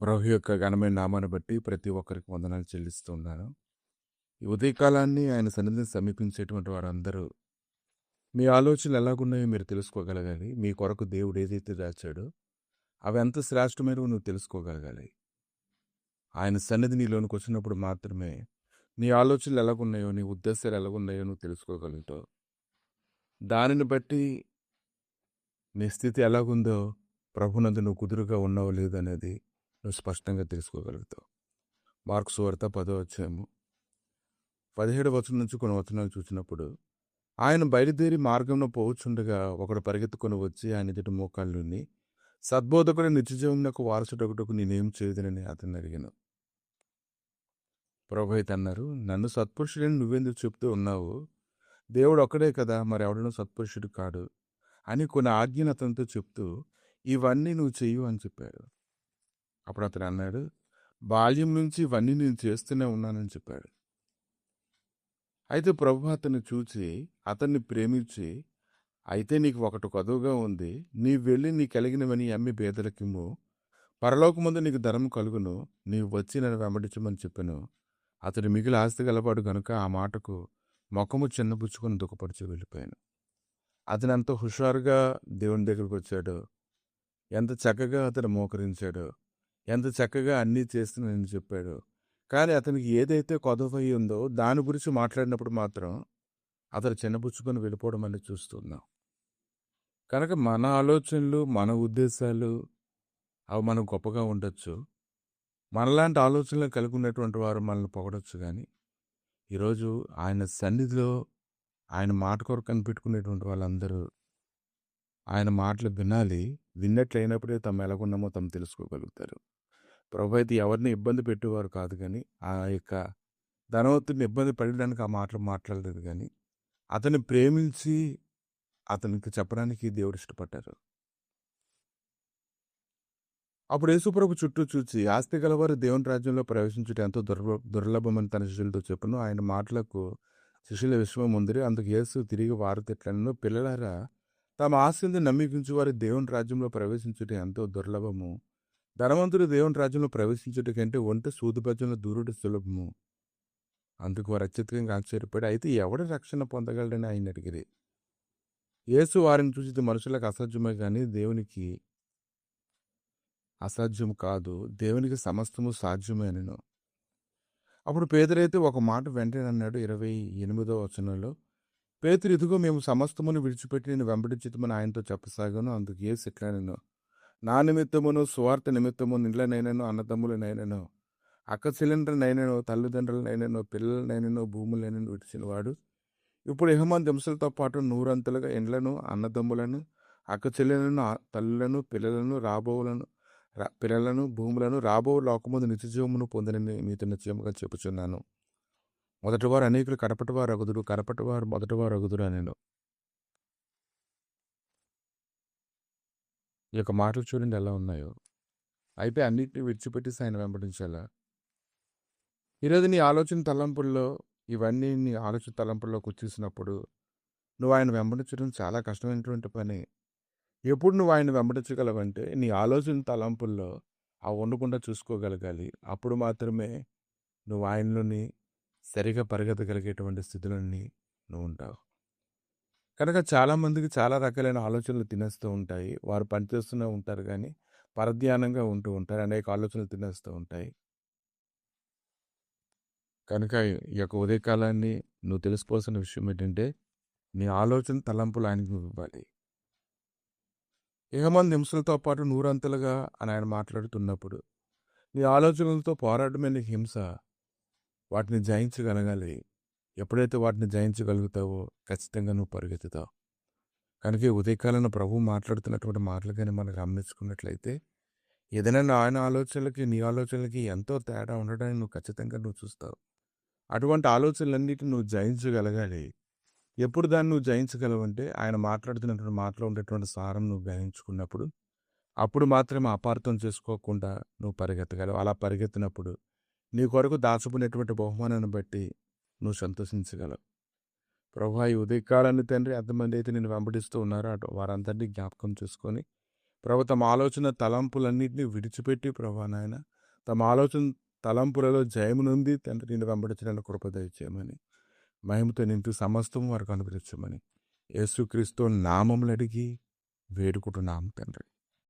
ప్రభు యొక్క ఘనమైన నామాన్ని బట్టి ప్రతి ఒక్కరికి వందనాలు చెల్లిస్తూ ఉన్నాను. ఈ ఉదయకాలాన్ని ఆయన సన్నిధిని సమీపించేటువంటి వారందరూ మీ ఆలోచనలు ఎలాగున్నాయో మీరు తెలుసుకోగలగాలి. మీ కొరకు దేవుడు ఏదైతే దాచాడో అవి ఎంత శ్రేష్టమైనవో నువ్వు తెలుసుకోగలగాలి. ఆయన సన్నిధి నీలోనికి వచ్చినప్పుడు మాత్రమే నీ ఆలోచనలు ఎలాగున్నాయో, నీ ఉద్దేశాలు ఎలాగున్నాయో నువ్వు తెలుసుకోగలుగుతావు. దానిని బట్టి నీ స్థితి ఎలాగుందో ప్రభునందు నువ్వు కుదురుగా ఉన్నావో లేదనేది నువ్వు స్పష్టంగా తెలుసుకోగలుగుతావు. మార్కు సువార్త 10వ అధ్యాయము 17వ వచనం నుంచి కొన్ని వచనాలు చూసినప్పుడు, ఆయన బయలుదేరి మార్గంలో పోవచ్చుండగా ఒకడు పరిగెత్తుకొని వచ్చి ఆయన ఎదుట మోకాళ్ళుని, సద్బోధకుడు నిత్యజీవమునకు వారసుడొకటకు నేనేం చేయదనని అతన్ని అడిగాను. ప్రభు అయితే అన్నారు, నన్ను సత్పురుషుడని నువ్వెందుకు చెప్తూ ఉన్నావు? దేవుడు ఒక్కడే కదా, మరి ఎవడనూ సత్పురుషుడు కాడు అని కొన్ని ఆజ్ఞలు అతనితో చెప్తూ ఇవన్నీ నువ్వు చెయ్యు అని చెప్పాడు. అప్పుడు అతను అన్నాడు, బాల్యం నుంచి ఇవన్నీ నేను చేస్తూనే ఉన్నానని చెప్పాడు. అయితే ప్రభు అతన్ని చూచి అతన్ని ప్రేమించి, అయితే నీకు ఒకటి కొదువుగా ఉంది, నీవు వెళ్ళి నీ కలిగినవని అమ్మి పేదలకిమ్ము, పరలోకమందు నీకు ధర్మం కలుగును, నీవు వచ్చి నన్ను వెంబడించమని చెప్పాను. అతడు మిగిలి ఆస్తి గలవాడు గనుక ఆ మాటకు ముఖము చిన్నపుచ్చుకొని దుఃఖపరిచి వెళ్ళిపోయాను. అతను ఎంతో హుషారుగా దేవుని దగ్గరకు వచ్చాడు, ఎంత చక్కగా అతను మోకరించాడు, ఎంత చక్కగా అన్నీ చేస్తున్నానని చెప్పాడు. కానీ అతనికి ఏదైతే కొదవయి ఉందో దాని గురించి మాట్లాడినప్పుడు మాత్రం అతను చిన్నపుచ్చుకొని వెళ్ళిపోవడం అనేది చూస్తున్నాం. కనుక మన ఆలోచనలు, మన ఉద్దేశాలు అవి మనకు గొప్పగా ఉండొచ్చు. మనలాంటి ఆలోచనలు కలిగి ఉన్నటువంటి వారు మనల్ని పొగడొచ్చు. కానీ ఈరోజు ఆయన సన్నిధిలో ఆయన మాట కొరకు కనిపెట్టుకునేటువంటి వాళ్ళందరూ ఆయన మాటలు వినాలి. విన్నట్లయినప్పుడే తమ ఎలాగున్నామో తమ తెలుసుకోగలుగుతారు. ప్రభు అయితే ఎవరిని ఇబ్బంది పెట్టేవారు కాదు, కానీ ఆ యొక్క ధనవంతుడిని ఇబ్బంది పడడానికి ఆ మాటలు మాట్లాడలేదు, కానీ అతన్ని ప్రేమించి అతనికి చెప్పడానికి దేవుడు ఇష్టపడ్డారు. అప్పుడు యేసుప్రభు చుట్టూ చూచి, ఆస్తి గలవారు దేవుని రాజ్యంలో ప్రవేశించుట ఎంతో దుర్లభమని తన శిష్యులతో చెప్పును. ఆయన మాటలకు శిష్యుల విశ్వం ముందరి. అందుకు యేసు తిరిగి వారితో ఇట్లనెను, పిల్లలారా, తమ ఆస్తిని నమ్మికించు వారి దేవుని రాజ్యంలో ప్రవేశించుట ఎంతో దుర్లభము. ధనవంతుడు దేవుని రాజ్యంలో ప్రవేశించుట కంటే ఒంటె సూదిబెజ్జంలో దూరుట సులభము. అందుకు వారు అత్యధికంగా ఆశ్చర్యపడి, అయితే ఎవడు రక్షణ పొందగలడని ఆయన అడిగిరి. యేసు వారిని చూసి, ఇది మనుషులకు అసాధ్యమే కానీ దేవునికి అసాధ్యం కాదు, దేవునికి సమస్తము సాధ్యమే అనెను. అప్పుడు పేతురైతే ఒక మాట వెంటనే అన్నాడు. 28వ వచనంలో, పేతురు, ఇదిగో మేము సమస్తమును విడిచిపెట్టి నేను వెంబడించితమని ఆయనతో చెప్పసాగాను. అందుకు యేసు ఇట్లనెను, నా నిమిత్తమును సువార్త నిమిత్తము నిండ్లనైనను, అన్నదమ్ములనైనను, అక్క చెల్లెండ్రనైనను, తల్లిదండ్రులనైనను, పిల్లలనైనను, భూములైనను విడిచిన వాడు ఇప్పుడు ఇహమంది హింసలతో పాటు నూరంతలుగా ఇండ్లను, అన్నదమ్ములను, అక్క చెల్లెలను, తల్లులను, పిల్లలను, భూములను రాబో లోకముందు నిత్యజీవమును పొందనని మీతో నిశ్చయముగా చెప్పుచున్నాను. మొదటివారు అనేకులు కడపటివారు అగుదురు, కడపటివారు మొదటివారు అగుదురు అనెను. ఈ యొక్క మాటలు చూడండి ఎలా ఉన్నాయో. అయితే అన్నిటిని విడిచిపెట్టి ఆయన వెంబడించాలా? ఈరోజు నీ ఆలోచన తలంపుల్లో ఇవన్నీ నీ ఆలోచన తలంపుల్లోకి వచ్చేసినప్పుడు నువ్వు ఆయన వెంబడించడం చాలా కష్టమైనటువంటి పని. ఎప్పుడు నువ్వు ఆయన వెంబడించగలవంటే నీ ఆలోచన తలంపుల్లో ఆ ఉండకుండా చూసుకోగలగాలి. అప్పుడు మాత్రమే నువ్వు ఆయనలోని సరిగా పరిగెత్తగలిగేటువంటి స్థితిలోని నువ్వు ఉంటావు. కనుక చాలామందికి చాలా రకాలైన ఆలోచనలు తినేస్తూ ఉంటాయి. వారు పనిచేస్తూనే ఉంటారు, కానీ పరధ్యానంగా ఉంటూ ఉంటారు. అనేక ఆలోచనలు తినేస్తూ ఉంటాయి. కనుక ఈ యొక్క ఉదయకాలాన్ని నువ్వు తెలుసుకోవాల్సిన విషయం ఏంటంటే, నీ ఆలోచన తలంపులు ఆయనకు నువ్వు ఇవ్వాలి. ఇహమంది హింసలతో పాటు నూరంతలుగా అని ఆయన మాట్లాడుతున్నప్పుడు నీ ఆలోచనలతో పోరాటమే నీకు హింస. వాటిని జయించగలగాలి. ఎప్పుడైతే వాటిని జయించగలుగుతావో ఖచ్చితంగా నువ్వు పరిగెత్తుతావు. కనుక ఈ ఉదయకాలంలో ప్రభువు మాట్లాడుతున్నటువంటి మాటలు కానీ మనం గమనించుకున్నట్లయితే ఏదైనా ఆయన ఆలోచనలకి నీ ఆలోచనలకి ఎంతో తేడా ఉండడాన్ని నువ్వు ఖచ్చితంగా నువ్వు చూస్తావు. అటువంటి ఆలోచనలన్నిటిని నువ్వు జయించగలగాలి. ఎప్పుడు దాన్ని నువ్వు జయించగలవంటే ఆయన మాట్లాడుతున్నటువంటి మాటలో ఉండేటువంటి సారం నువ్వు గ్రహించుకున్నప్పుడు, అప్పుడు మాత్రమే అపార్థం చేసుకోకుండా నువ్వు పరిగెత్తగలవు. అలా పరిగెత్తినప్పుడు నీ కొరకు దాచుకునేటువంటి బహుమానాన్ని బట్టి నువ్వు సంతోషించగలవు. ప్రభువా, ఈ ఉదయకాలాన్ని తండ్రి ఎంతమంది అయితే నేను వెంబడిస్తూ ఉన్నారో వారందరినీ జ్ఞాపకం చేసుకొని ప్రభు తమ ఆలోచన తలంపులన్నింటినీ విడిచిపెట్టి ప్రభా నాయన తమ ఆలోచన తలంపులలో జయము నుండి తండ్రి నిన్ను వెంబడించడానికి కృప దయచేయమని మహిమతో నింటూ సమస్తం వారికి అనుగ్రహించమని యేసుక్రీస్తు నామములు అడిగి వేడుకుంటున్నాం తండ్రి.